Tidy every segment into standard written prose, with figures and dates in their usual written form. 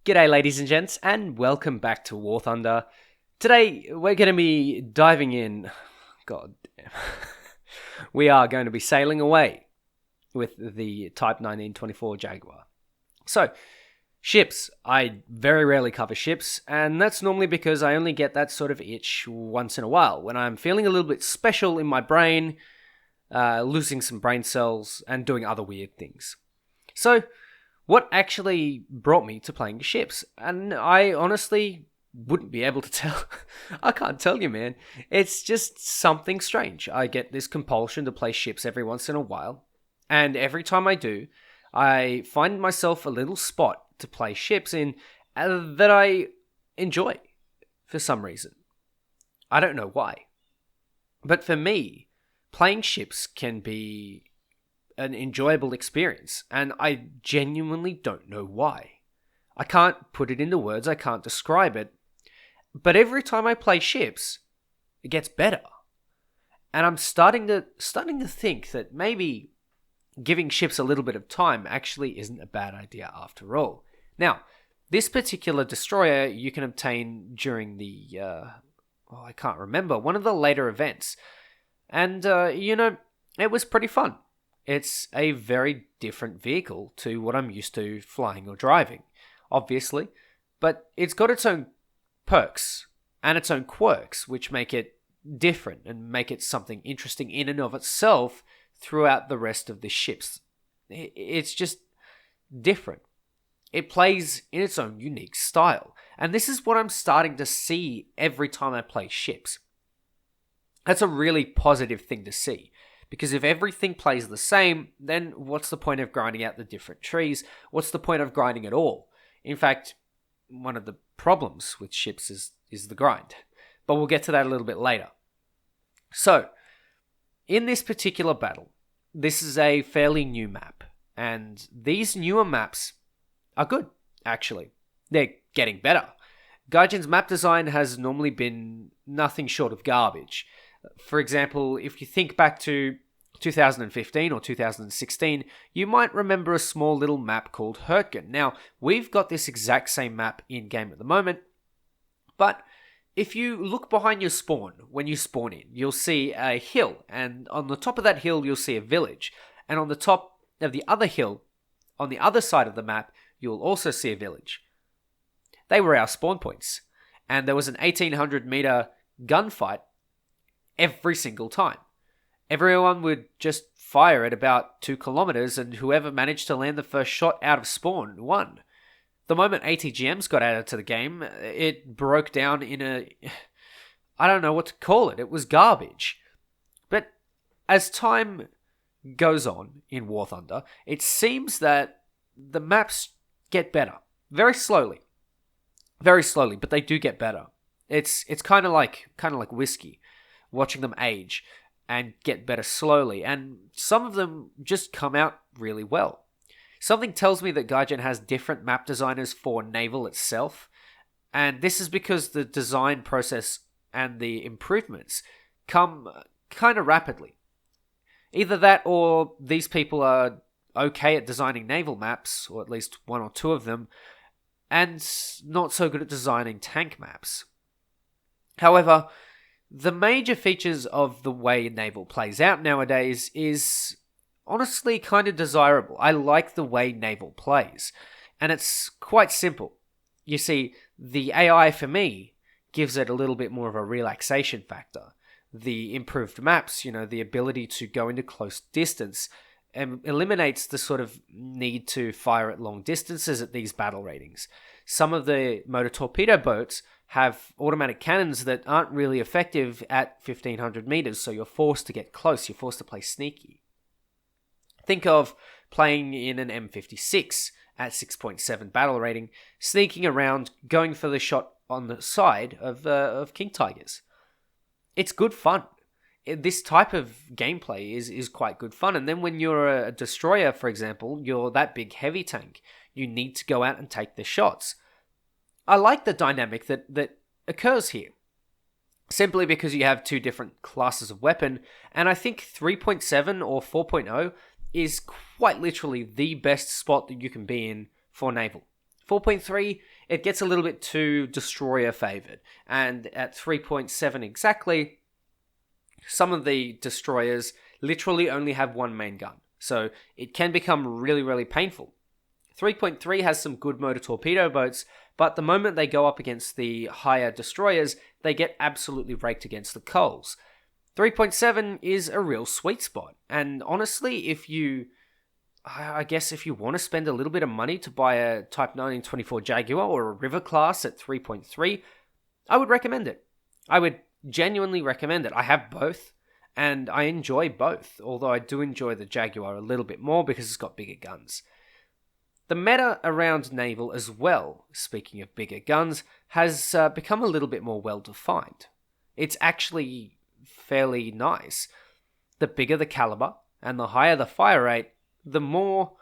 G'day, ladies and gents, and welcome back to War Thunder. Today, we're going to be diving in. God damn. We are going to be sailing away with the Type 1924 Jaguar. So, ships. I very rarely cover ships, and that's normally because I only get that sort of itch once in a while, when I'm feeling a little bit special in my brain, losing some brain cells, and doing other weird things. So, what actually brought me to playing ships? And I honestly wouldn't be able to tell. I can't tell you, man. It's just something strange. I get this compulsion to play ships every once in a while, and every time I do, I find myself a little spot to play ships in that I enjoy for some reason. I don't know why. But for me, playing ships can be an enjoyable experience, and I genuinely don't know why. I can't put it into words, I can't describe it, but every time I play ships, it gets better. And I'm starting to think that maybe giving ships a little bit of time actually isn't a bad idea after all. Now, this particular destroyer you can obtain during the, I can't remember, one of the later events. And, it was pretty fun. It's a very different vehicle to what I'm used to flying or driving, obviously, but it's got its own perks and its own quirks, which make it different and make it something interesting in and of itself throughout the rest of the ships. It's just different. It plays in its own unique style, and this is what I'm starting to see every time I play ships. That's a really positive thing to see. Because if everything plays the same, then what's the point of grinding out the different trees? What's the point of grinding at all? In fact, one of the problems with ships is the grind. But we'll get to that a little bit later. So, in this particular battle, this is a fairly new map. And these newer maps are good, actually. They're getting better. Gaijin's map design has normally been nothing short of garbage. For example, if you think back to 2015 or 2016, you might remember a small little map called Hurtgen. Now, we've got this exact same map in-game at the moment, but if you look behind your spawn, when you spawn in, you'll see a hill, and on the top of that hill, you'll see a village, and on the top of the other hill, on the other side of the map, you'll also see a village. They were our spawn points, and there was an 1800 meter gunfight every single time. Everyone would just fire at about 2 kilometers, and whoever managed to land the first shot out of spawn won. The moment ATGMs got added to the game, it broke down in I don't know what to call it. It was garbage. But as time goes on in War Thunder, it seems that the maps get better. Very slowly. Very slowly, but they do get better. It's kind of like whiskey. Watching them age and get better slowly, and some of them just come out really well. Something tells me that Gaijin has different map designers for Naval itself, and this is because the design process and the improvements come kind of rapidly. Either that, or these people are okay at designing naval maps, or at least one or two of them, and not so good at designing tank maps. However, the major features of the way Naval plays out nowadays is honestly kind of desirable. I like the way Naval plays, and it's quite simple. You see, the AI for me gives it a little bit more of a relaxation factor. The improved maps, the ability to go into close distance, eliminates the sort of need to fire at long distances at these battle ratings. Some of the motor torpedo boats have automatic cannons that aren't really effective at 1500 meters, so you're forced to get close, you're forced to play sneaky. Think of playing in an M56 at 6.7 battle rating, sneaking around, going for the shot on the side of King Tigers. It's good fun. This type of gameplay is quite good fun, and then when you're a destroyer, for example, you're that big heavy tank, you need to go out and take the shots. I like the dynamic that occurs here, simply because you have two different classes of weapon, and I think 3.7 or 4.0 is quite literally the best spot that you can be in for Naval. 4.3, it gets a little bit too destroyer favored. And at 3.7 exactly, some of the destroyers literally only have one main gun. So it can become really, really painful. 3.3 has some good motor torpedo boats, but the moment they go up against the higher destroyers, they get absolutely raked against the coals. 3.7 is a real sweet spot. And honestly, if you want to spend a little bit of money to buy a Type 1924 Jaguar or a River class at 3.3, I would recommend it. I would genuinely recommend it. I have both, and I enjoy both, although I do enjoy the Jaguar a little bit more because it's got bigger guns. The meta around Naval as well, speaking of bigger guns, has become a little bit more well-defined. It's actually fairly nice. The bigger the caliber and the higher the fire rate, the more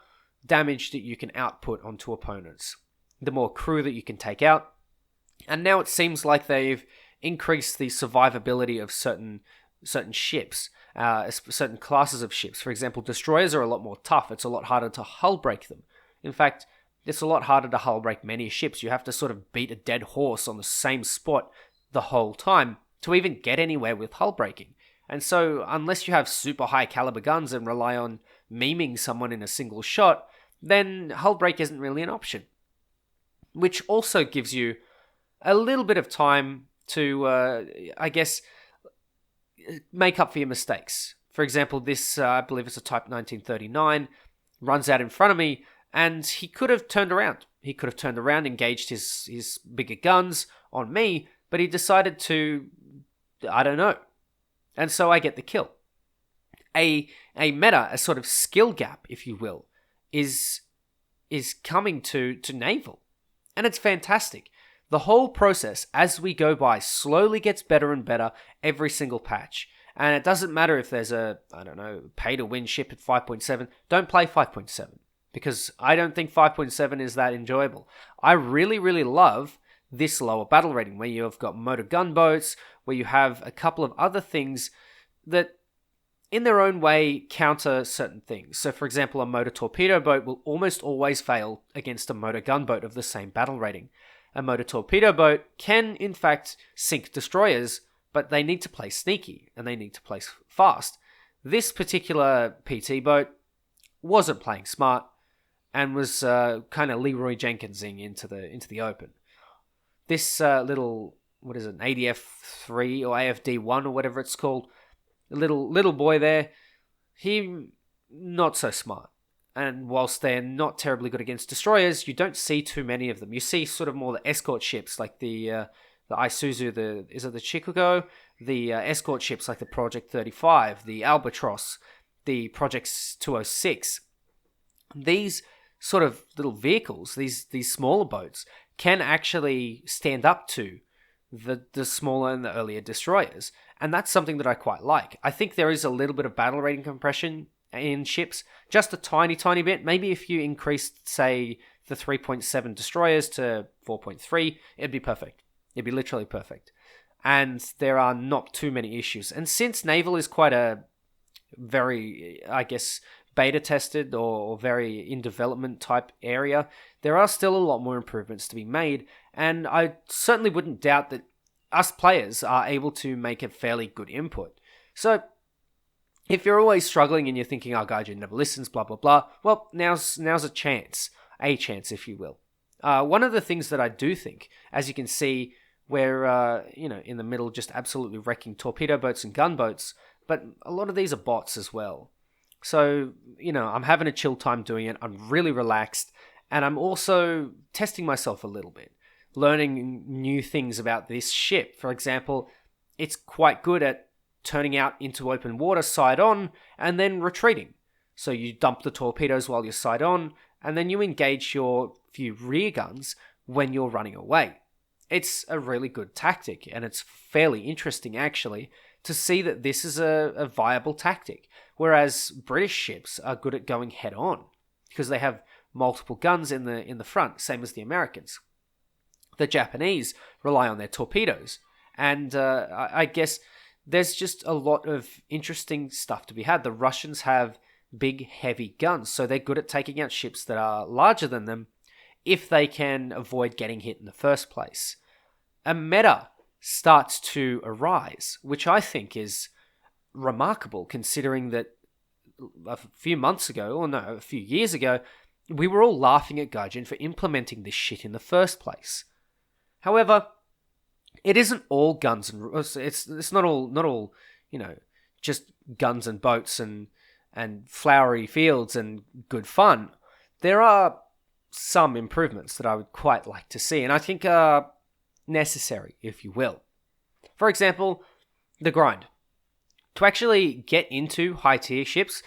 damage that you can output onto opponents, the more crew that you can take out. And now it seems like they've increased the survivability of certain ships, certain classes of ships. For example, destroyers are a lot more tough. It's a lot harder to hull break them. In fact, it's a lot harder to hull break many ships. You have to sort of beat a dead horse on the same spot the whole time to even get anywhere with hull breaking. And so, unless you have super high caliber guns and rely on memeing someone in a single shot, then hull break isn't really an option. Which also gives you a little bit of time to, make up for your mistakes. For example, this, I believe it's a Type 1939, runs out in front of me, and he could have turned around. He could have turned around, engaged his bigger guns on me, but he decided to, I don't know. And so I get the kill. A meta, a sort of skill gap, if you will, is coming to Naval. And it's fantastic. The whole process, as we go by, slowly gets better and better every single patch. And it doesn't matter if there's a, pay-to-win ship at 5.7. Don't play 5.7. Because I don't think 5.7 is that enjoyable. I really, really love this lower battle rating, where you've got motor gunboats, where you have a couple of other things that, in their own way, counter certain things. So, for example, a motor torpedo boat will almost always fail against a motor gunboat of the same battle rating. A motor torpedo boat can, in fact, sink destroyers, but they need to play sneaky, and they need to play fast. This particular PT boat wasn't playing smart, and was kind of Leroy Jenkinsing into the open. This little, what is it, an ADF-3 or AFD-1 or whatever it's called, little boy there, he not so smart. And whilst they're not terribly good against destroyers, you don't see too many of them. You see sort of more the escort ships like the Isuzu, is it the Chikugo? The escort ships like the Project 35, the Albatross, the Project 206. These sort of little vehicles, these smaller boats, can actually stand up to the smaller and the earlier destroyers. And that's something that I quite like. I think there is a little bit of battle rating compression in ships, just a tiny, tiny bit. Maybe if you increased, say, the 3.7 destroyers to 4.3, it'd be perfect. It'd be literally perfect. And there are not too many issues. And since Naval is quite a very, beta tested or very in development type area, there are still a lot more improvements to be made, and I certainly wouldn't doubt that us players are able to make a fairly good input. So if you're always struggling and you're thinking, oh, Gaijin never listens, blah blah blah, well, now's a chance if you will. One of the things that I do think, as you can see, we're in the middle just absolutely wrecking torpedo boats and gunboats, but a lot of these are bots as well. So, I'm having a chill time doing it. I'm really relaxed. And I'm also testing myself a little bit. Learning new things about this ship. For example, it's quite good at turning out into open water side on and then retreating. So you dump the torpedoes while you're side on, and then you engage your few rear guns when you're running away. It's a really good tactic, and it's fairly interesting, actually, to see that this is a viable tactic. Whereas British ships are good at going head on because they have multiple guns in the front, same as the Americans. The Japanese rely on their torpedoes, and I guess there's just a lot of interesting stuff to be had. The Russians have big, heavy guns, so they're good at taking out ships that are larger than them if they can avoid getting hit in the first place. A meta starts to arise, which I think is remarkable considering that a few years ago, we were all laughing at Gaijin for implementing this shit in the first place. However, it isn't all guns and it's not all just guns and boats and flowery fields and good fun. There are some improvements that I would quite like to see, and I think are necessary, if you will. For example, the grind. To actually get into high tier ships,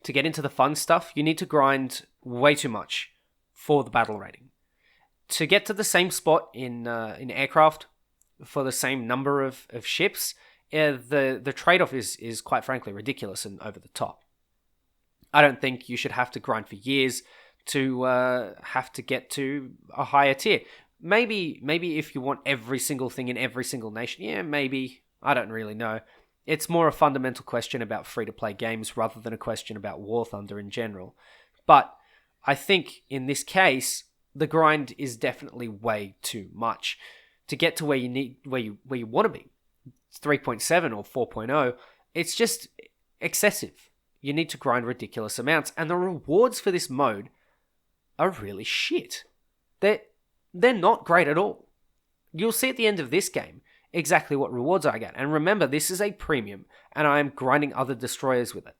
to get into the fun stuff, you need to grind way too much for the battle rating. To get to the same spot in aircraft for the same number of ships, the trade-off is quite frankly ridiculous and over the top. I don't think you should have to grind for years to have to get to a higher tier. Maybe if you want every single thing in every single nation, yeah, maybe. I don't really know. It's more a fundamental question about free-to-play games rather than a question about War Thunder in general. But I think in this case, the grind is definitely way too much to get to where you want to be. 3.7 or 4.0, it's just excessive. You need to grind ridiculous amounts, and the rewards for this mode are really shit. They're not great at all. You'll see at the end of this game exactly what rewards I get. And remember, this is a premium, and I am grinding other destroyers with it.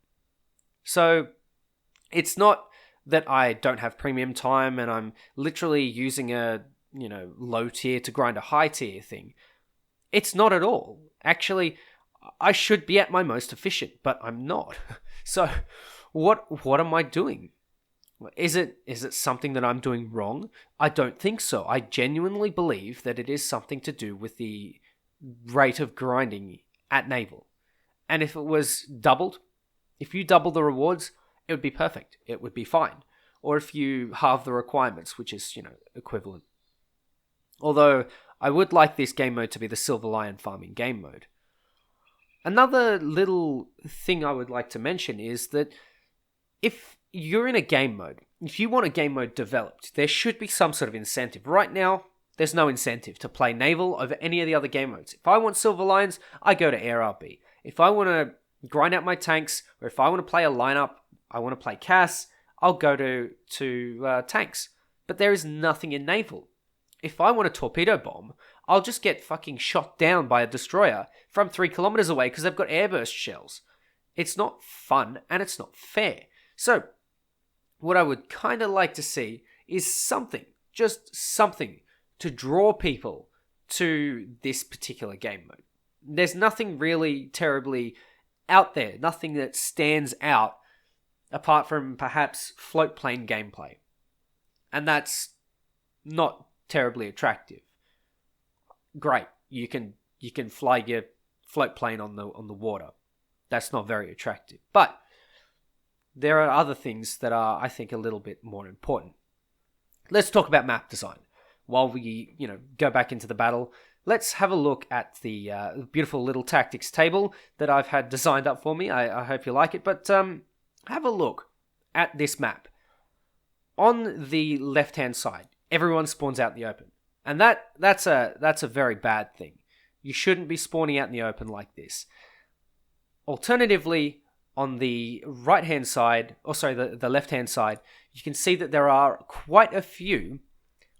So it's not that I don't have premium time and I'm literally using a low tier to grind a high tier thing. It's not at all. Actually, I should be at my most efficient, but I'm not. So what am I doing? Is it something that I'm doing wrong? I don't think so. I genuinely believe that it is something to do with the rate of grinding at Naval. And if it was doubled, if you double the rewards, it would be perfect. It would be fine. Or if you halve the requirements, which is, equivalent. Although, I would like this game mode to be the Silver Lion farming game mode. Another little thing I would like to mention is that if you're in a game mode, if you want a game mode developed, there should be some sort of incentive. Right now, there's no incentive to play Naval over any of the other game modes. If I want Silver Lions, I go to Air RB. If I want to grind out my tanks, or if I want to play a lineup, I want to play Cass, I'll go to tanks. But there is nothing in Naval. If I want a torpedo bomb, I'll just get fucking shot down by a destroyer from 3 kilometers away because they've got airburst shells. It's not fun and it's not fair. So, what I would kind of like to see is something, just something, to draw people to this particular game mode. There's nothing really terribly out there, nothing that stands out apart from perhaps float plane gameplay. And that's not terribly attractive. Great, you can fly your float plane on the water. That's not very attractive. But there are other things that are, I think, a little bit more important. Let's talk about map design. While we, go back into the battle, let's have a look at the beautiful little tactics table that I've had designed up for me. I hope you like it. But have a look at this map. On the left-hand side, everyone spawns out in the open. And that's a very bad thing. You shouldn't be spawning out in the open like this. Alternatively, on the right-hand side, the left-hand side, you can see that there are quite a few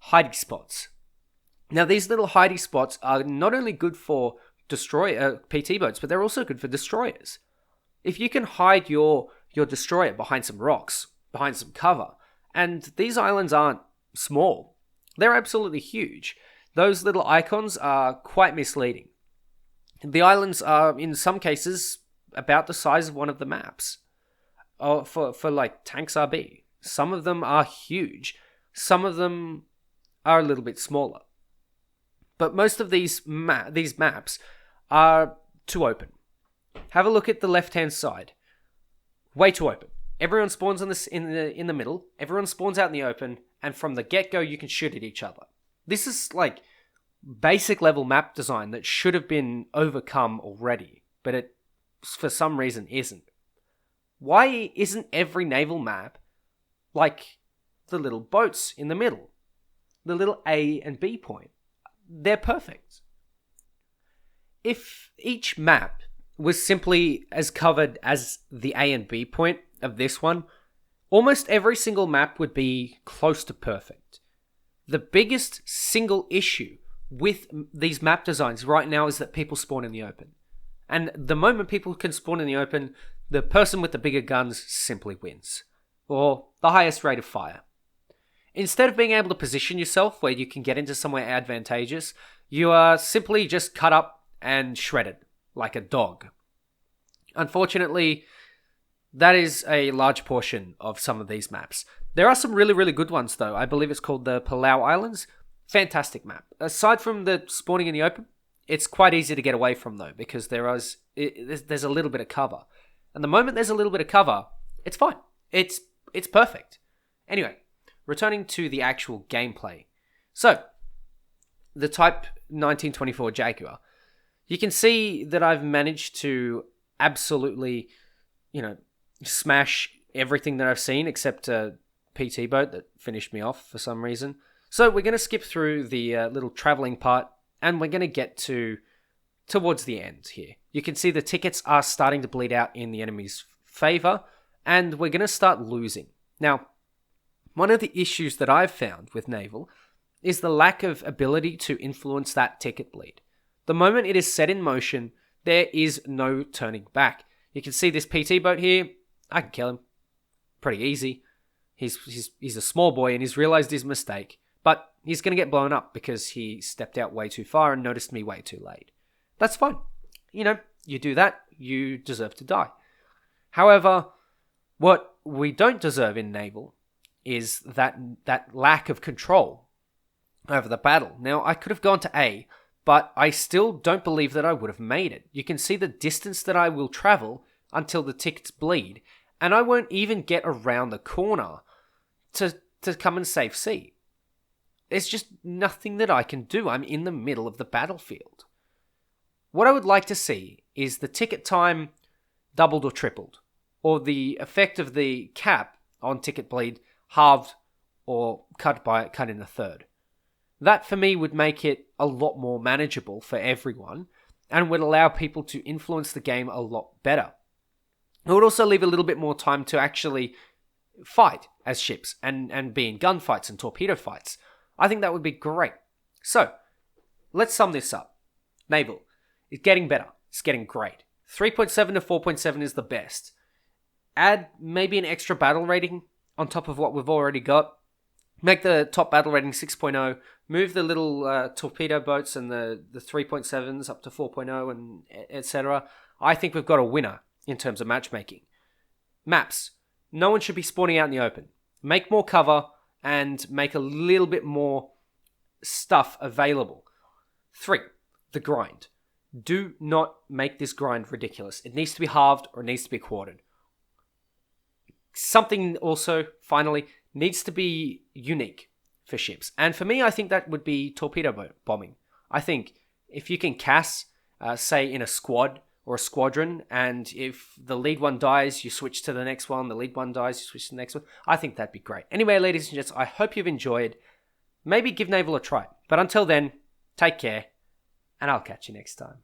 hiding spots. Now, these little hiding spots are not only good for PT boats, but they're also good for destroyers. If you can hide your destroyer behind some rocks, behind some cover, and these islands aren't small, they're absolutely huge. Those little icons are quite misleading. The islands are, in some cases, about the size of one of the maps. For like Tanks RB. Some of them are huge. Some of them are a little bit smaller. But most of these maps are too open. Have a look at the left-hand side. Way too open. Everyone spawns in the middle. Everyone spawns out in the open. And from the get-go, you can shoot at each other. This is like basic level map design that should have been overcome already. But it, for some reason, isn't. Why isn't every naval map like the little boats in the middle, the little A and B point. They're perfect. If each map was simply as covered as the A and B point of this one, almost every single map would be close to perfect. The biggest single issue with these map designs right now is that people spawn in the open. And the moment people can spawn in the open, the person with the bigger guns simply wins. Or the highest rate of fire. Instead of being able to position yourself where you can get into somewhere advantageous, you are simply just cut up and shredded, like a dog. Unfortunately, that is a large portion of some of these maps. There are some really, really good ones though. I believe it's called the Palau Islands. Fantastic map. Aside from the spawning in the open, it's quite easy to get away from though, because there's a little bit of cover. And the moment there's a little bit of cover, it's fine. It's perfect. Anyway, returning to the actual gameplay. So, the Type 1924 Jaguar. You can see that I've managed to absolutely, smash everything that I've seen except a PT boat that finished me off for some reason. So we're going to skip through the little traveling part, and we're going to get towards the end here. You can see the tickets are starting to bleed out in the enemy's favor, and we're going to start losing. Now, one of the issues that I've found with Naval is the lack of ability to influence that ticket bleed. The moment it is set in motion, there is no turning back. You can see this PT boat here. I can kill him. Pretty easy. He's a small boy and he's realized his mistake. But he's going to get blown up because he stepped out way too far and noticed me way too late. That's fine. You do that, you deserve to die. However, what we don't deserve in Naval is that lack of control over the battle. Now, I could have gone to A, but I still don't believe that I would have made it. You can see the distance that I will travel until the tickets bleed, and I won't even get around the corner to come and save C. There's just nothing that I can do. I'm in the middle of the battlefield. What I would like to see is the ticket time doubled or tripled, or the effect of the cap on ticket bleed halved or cut in a third. That for me would make it a lot more manageable for everyone and would allow people to influence the game a lot better. It would also leave a little bit more time to actually fight as ships and be in gunfights and torpedo fights. I think that would be great. So, let's sum this up. Naval is getting better. It's getting great. 3.7 to 4.7 is the best. Add maybe an extra battle rating on top of what we've already got. Make the top battle rating 6.0. Move the little torpedo boats and the 3.7s up to 4.0 and etc. I think we've got a winner in terms of matchmaking. Maps. No one should be spawning out in the open. Make more cover and make a little bit more stuff available. 3. The grind. Do not make this grind ridiculous. It needs to be halved or it needs to be quartered. Something also, finally, needs to be unique for ships. And for me, I think that would be torpedo bombing. I think if you can CAS, say in a squad or a squadron, and if the lead one dies, you switch to the next one, the lead one dies, you switch to the next one, I think that'd be great. Anyway, ladies and gents, I hope you've enjoyed. Maybe give Naval a try. But until then, take care, and I'll catch you next time.